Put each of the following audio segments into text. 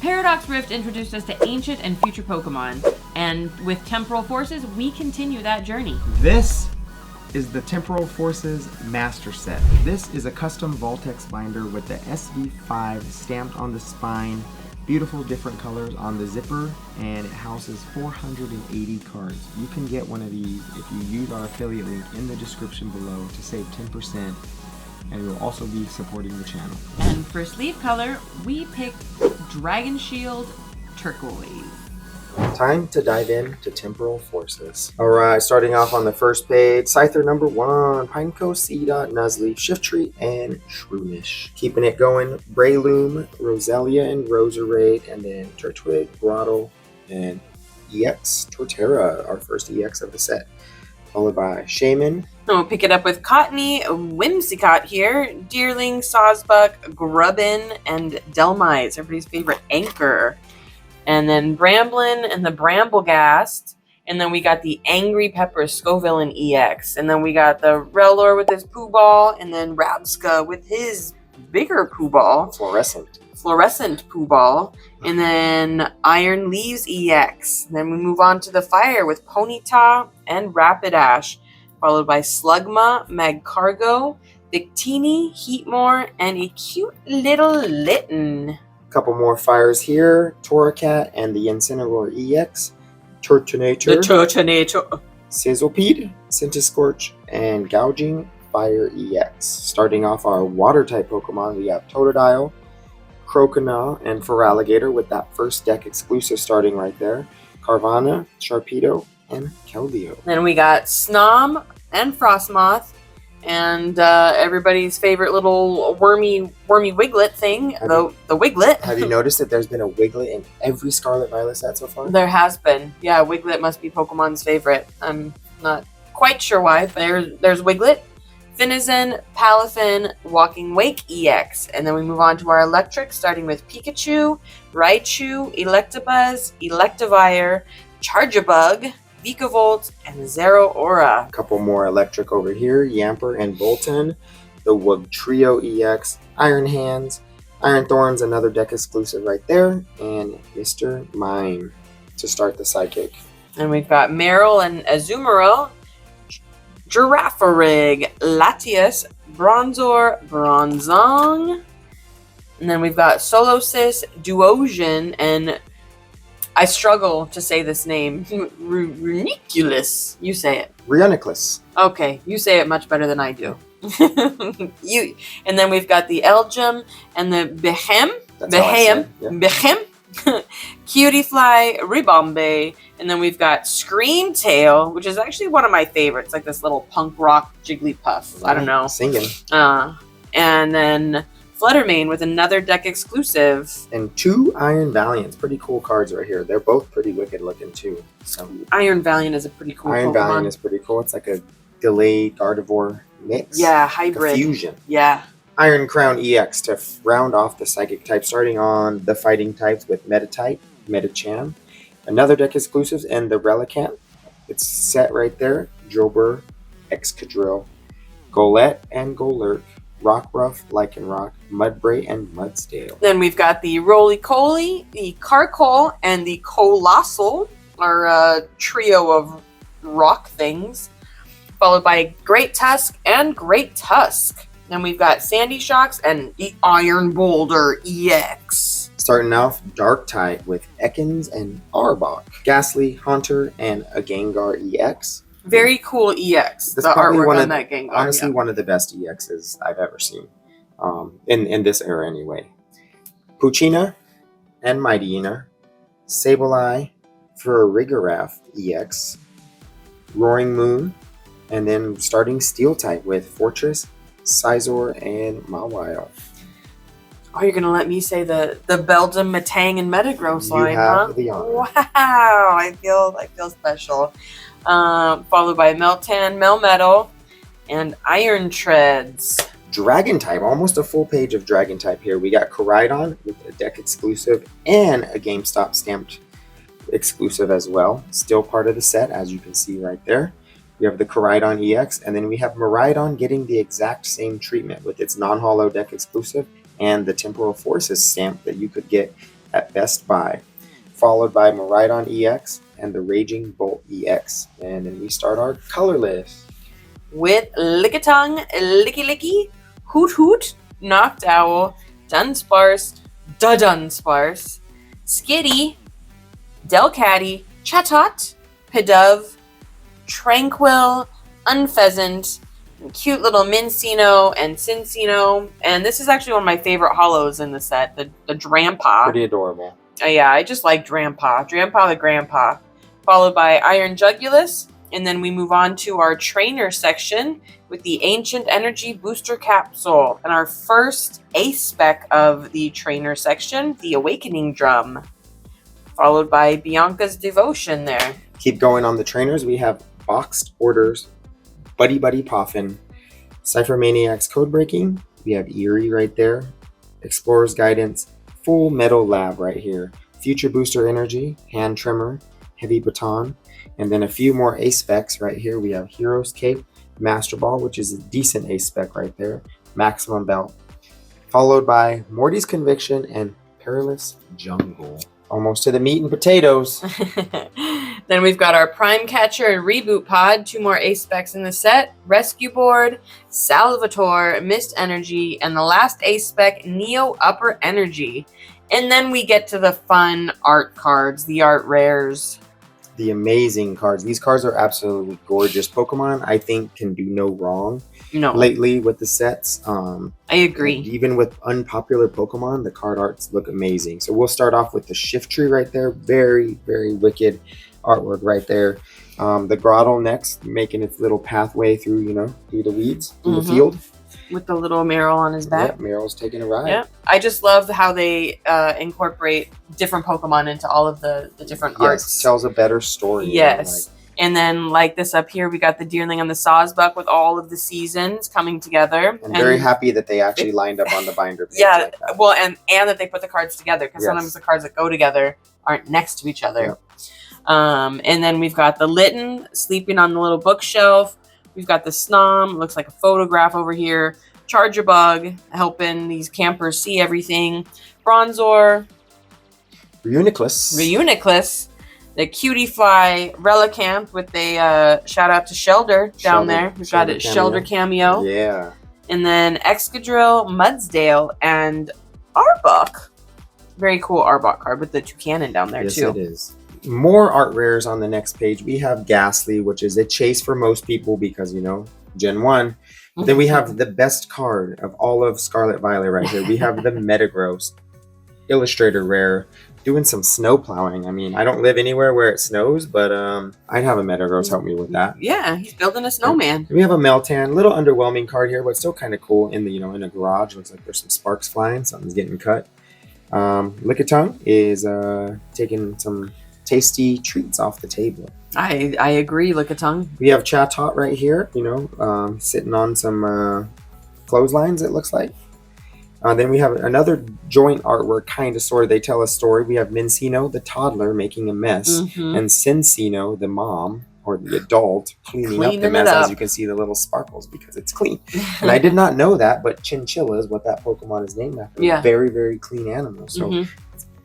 Paradox Rift introduced us to ancient and future Pokemon, and with Temporal Forces, we continue that journey. This is the Temporal Forces Master Set. This is a custom Voltex binder with the SV5 stamped on the spine, beautiful different colors on the zipper, and it houses 480 cards. You can get one of these if you use our affiliate link in the description below to save 10%, and you'll also be supporting the channel. And for sleeve color, we picked Dragon Shield Turquoise. Time to dive into Temporal Forces. Alright, starting off on the first page, Scyther number 1, Pineco, Seedot, Nuzleaf, Shiftry, and Shroomish. Keeping it going, Breloom, Roselia, and Roserade, and then Turtwig, Grottle, and EX Torterra, our first EX of the set. Followed by Shaman. We'll pick it up with Cottony, Whimsicott here, Deerling, Sawsbuck, Grubbin, and Delmise, everybody's favorite Anchor. And then Bramblin and the Bramblegast. And then we got the Angry Pepper, Scoville, and EX. And then we got the Rellor with his Poo Ball, and then Rabska with his bigger Poo Ball. Fluorescent Poo Ball. And then Iron Leaves EX. And then we move on to the fire with Ponyta and Rapidash, followed by Slugma, Magcargo, Victini, Heatmore, and a cute little Litten. Couple more fires here, Torracat and the Incineroar EX, Turtonator, Sizzlepede, Centiskorch, and Gouging Fire EX. Starting off our water type Pokemon, we have Totodile, Croconaw, and Feraligatr with that first deck exclusive starting right there, Carvanha, Sharpedo, and Keldeo. Then we got Snom and Frostmoth, and everybody's favorite little wormy Wiglet thing, the Wiglet. Have you noticed that there's been a Wiglet in every Scarlet Violet set so far? There has been. Yeah, Wiglet must be Pokemon's favorite. I'm not quite sure why, but there's Wiglet, Finizen, Palafin, Walking Wake EX. And then we move on to our electric, starting with Pikachu, Raichu, Electabuzz, Electivire, Charjabug, Vikavolt, and Zeraora. A couple more electric over here, Yamper and Bolton, the Wugtrio EX, Iron Hands, Iron Thorns, another deck exclusive right there, and Mr. Mime to start the Psychic. And we've got Meryl and Azumarill, Girafarig, Latias, Bronzor, Bronzong. And then we've got Solosis, Duosion, and I struggle to say this name. Runiculus. You say it. Reuniclus. Okay, you say it much better than I do. And then we've got the Elgyem and the Behem. Cutiefly, Ribombe. And then we've got Screamtail, which is actually one of my favorites. Like this little punk rock Jigglypuff. I don't know. Singing. And then Fluttermane with another deck exclusive. And 2 Iron Valiants. Pretty cool cards right here. They're both pretty wicked looking too. So Iron Valiant is a pretty cool Iron Pokemon. Valiant is pretty cool. It's like a delayed Gardevoir mix. Yeah, hybrid. Like a fusion. Yeah. Iron Crown EX to round off the Psychic type, starting on the fighting types with Metatype, Metacham. Another deck exclusives, and the Relicanth. It's set right there. Jobber, Excadrill, Golett, and Golurk. Rockruff, Lycanroc, Mudbray, and Mudsdale. Then we've got the Roly-Poly, the Carkol, and the Colossal, our trio of rock things, followed by Great Tusk and Great Tusk. Then we've got Sandy Shocks and the Iron Boulder EX. Starting off Dark type with Ekans and Arbok, Ghastly, Haunter, and a Gengar EX. Very cool EX. That's the probably artwork one on of, that Gengar. honestly, one of the best EXs I've ever seen. In this era anyway. Poochyena and Mightyena, Sableye, Farigiraf EX, Roaring Moon, and then starting Steel type with Fortress, Scizor, and Mawile. Oh, you're gonna let me say the Beldum, Metang, and Metagross line, have the honor. Wow, I feel special. Followed by Meltan, Melmetal, and Iron Treads. Dragon type, almost a full page of Dragon type here. We got Koraidon with a deck exclusive and a GameStop stamped exclusive as well. Still part of the set, as you can see right there. We have the Koraidon EX, and then we have Miraidon getting the exact same treatment with its non-holo deck exclusive and the Temporal Forces stamp that you could get at Best Buy, followed by Miraidon EX and the Raging Bolt EX. And then we start our color list. With Lickitung, Licky Licky, Hoot Hoot, Noctowl, Dunsparce, Dunsparce, Skitty, Delcatty, Chatot, Pidove, Tranquil, Unpheasant, cute little Mincino and Cincino. And this is actually one of my favorite holos in the set, the Drampa. Pretty adorable. Yeah, I just like Drampa. Drampa the Grandpa. Followed by Iron Jugulus. And then we move on to our trainer section with the Ancient Energy Booster Capsule. And our first ace spec of the trainer section, the Awakening Drum. Followed by Bianca's Devotion there. Keep going on the trainers. We have Boxed Orders, Buddy Buddy Poffin, Cypher Maniac's Code Breaking. We have Eerie right there. Explorer's Guidance, Full Metal Lab right here. Future Booster Energy, Hand Trimmer, Heavy Baton. And then a few more ace specs right here. We have Hero's Cape, Master Ball, which is a decent ace spec right there. Maximum Belt. Followed by Morty's Conviction and Perilous Jungle. Almost to the meat and potatoes. Then we've got our Prime Catcher and Reboot Pod. 2 more ace specs in the set. Rescue Board, Salvatore, Mist Energy, and the last ace spec, Neo Upper Energy. And then we get to the fun art cards, the art rares. The amazing cards. These cards are absolutely gorgeous. Pokemon, I think, can do no wrong lately with the sets. I agree. Even with unpopular Pokemon, the card arts look amazing. So we'll start off with the Shiftry right there. Very, very wicked artwork right there. The Grottle next, making its little pathway through, through the weeds, through the field. With the little Meryl on his back. Yep, Meryl's taking a ride. Yeah, I just love how they incorporate different Pokemon into all of the different arts. Tells a better story. Yes. And then like this up here, we got the Deerling and the Sawsbuck with all of the seasons coming together. I'm very happy that they actually lined up on the binder page. Yeah, like that. well, and that they put the cards together, because sometimes the cards that go together aren't next to each other. Yep. And then we've got the Litten sleeping on the little bookshelf. We've got the Snom, looks like a photograph over here. Charger Bug, helping these campers see everything. Bronzor. Reuniclus. The Cutie Fly Relicanth with a shout out to Shelder down there. We've got a Shelder cameo. Yeah. And then Excadrill, Mudsdale, and Arbok. Very cool Arbok card with the Toucannon down there too. Yes, it is. More art rares on the next page. We have Ghastly, which is a chase for most people because, Gen 1. But then we have the best card of all of Scarlet Violet right here. We have the Metagross Illustrator rare doing some snow plowing. I mean, I don't live anywhere where it snows, but I'd have a Metagross help me with that. Yeah, he's building a snowman. And we have a Meltan, little underwhelming card here, but still kind of cool in the, in a garage. Looks like there's some sparks flying. Something's getting cut. Lickitung is taking some tasty treats off the table. I agree, Lickitung. We have Chatot right here, sitting on some clotheslines, it looks like. Then we have another joint artwork, kind of, sort of. They tell a story. We have Mincino, the toddler, making a mess, and Cincino, the mom, or the adult, cleaning up the mess. As you can see, the little sparkles because it's clean. And I did not know that, but Chinchilla is what that Pokemon is named after. Yeah. Very, very clean animal. So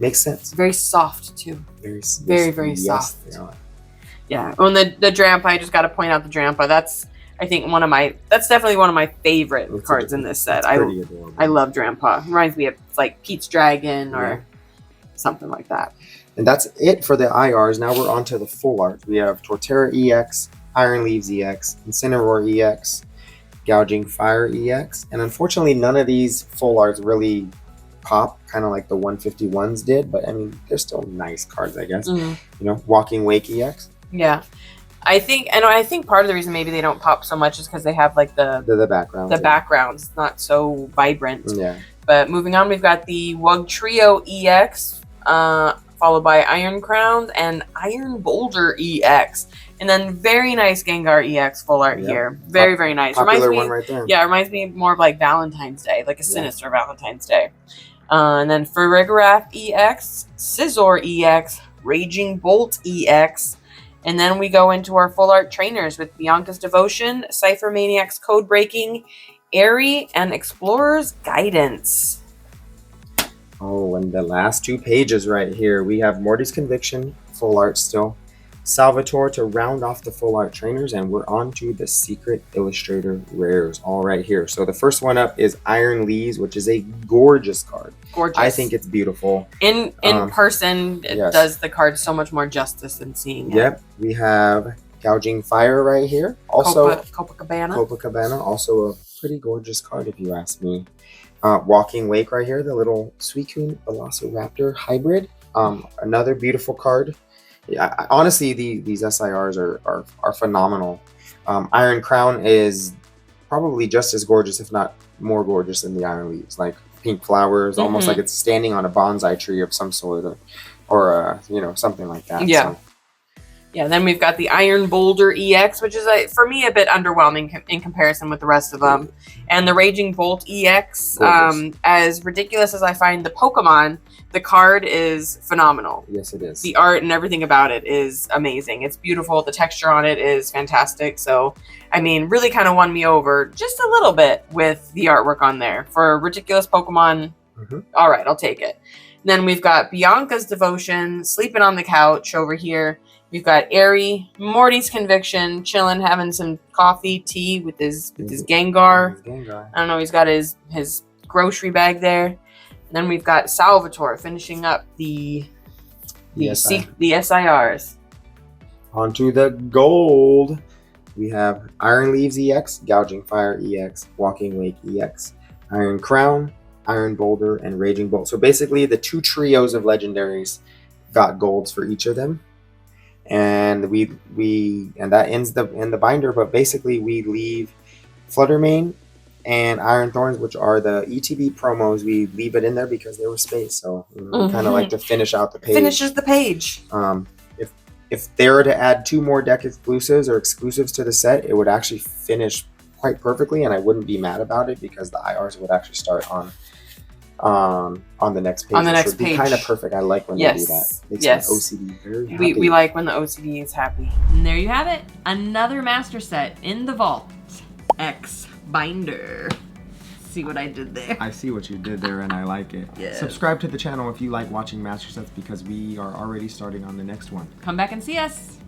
makes sense. Very soft, too. Very soft. Yeah. Well, the Drampa, I just got to point out the Drampa. That's, I think, that's definitely one of my favorite cards in this set. I love Drampa. Reminds me of like Pete's Dragon or something like that. And that's it for the IRs. Now we're on to the full art. We have Torterra EX, Iron Leaves EX, Incineroar EX, Gouging Fire EX. And unfortunately, none of these full arts really pop, kind of like the 151s did. But I mean, they're still nice cards, I guess. Walking Wake EX. Yeah. I think part of the reason maybe they don't pop so much is because they have like the background. The background's not so vibrant. Yeah. But moving on, we've got the Wugtrio EX, followed by Iron Crowns and Iron Boulder EX. And then very nice Gengar EX full art here. Very, very nice. Popular one right there. Yeah, it reminds me more of like Valentine's Day, like a sinister Valentine's Day. And then Farigarath EX, Scizor EX, Raging Bolt EX. And then we go into our full art trainers with Bianca's Devotion, Cypher Maniac's Code Breaking, Airy, and Explorer's Guidance. Oh, and the last 2 pages right here, we have Morty's Conviction, full art still. Salvatore to round off the full art trainers, and we're on to the Secret Illustrator rares all right here. So the first one up is Iron Leaves, which is a gorgeous card. Gorgeous. I think it's beautiful. In person, it yes. does the card so much more justice than seeing it. Yep. We have Gouging Fire right here. Also, Copacabana. Also a pretty gorgeous card if you ask me. Walking Wake right here, the little Suicune Velociraptor hybrid. Another beautiful card. Yeah, honestly, these SIRs are phenomenal. Iron Crown is probably just as gorgeous, if not more gorgeous, than the Iron Leaves. Like pink flowers, almost like it's standing on a bonsai tree of some sort, or you know, something like that. Yeah. So. Yeah, then we've got the Iron Boulder EX, which is, for me, a bit underwhelming in comparison with the rest of them. And the Raging Bolt EX, as ridiculous as I find the Pokemon, the card is phenomenal. Yes, it is. The art and everything about it is amazing. It's beautiful. The texture on it is fantastic. So, I mean, really kind of won me over just a little bit with the artwork on there. For a ridiculous Pokemon, all right, I'll take it. And then we've got Bianca's Devotion, sleeping on the couch over here. We've got Airy, Morty's Conviction, chilling, having some coffee, tea with his Gengar. I don't know, he's got his grocery bag there. And then we've got Salvatore finishing up the SIRs. Onto the gold. We have Iron Leaves EX, Gouging Fire EX, Walking Wake EX, Iron Crown, Iron Boulder, and Raging Bolt. So basically the 2 trios of legendaries got golds for each of them. And and that ends in the binder, but basically we leave Fluttermane and Iron Thorns, which are the ETB promos. We leave it in there because they were spaced, so we kind of like to finish out the page. Finishes the page. If they were to add 2 more deck exclusives or exclusives to the set, it would actually finish quite perfectly, and I wouldn't be mad about it because the IRs would actually start on the next page. On the next page. Be kind of perfect. I like when they do that. Makes my OCD very happy. We like when the OCD is happy. And there you have it. Another master set in the vault. X binder. See what I did there? I see what you did there, and I like it. Yes. Subscribe to the channel if you like watching master sets because we are already starting on the next one. Come back and see us.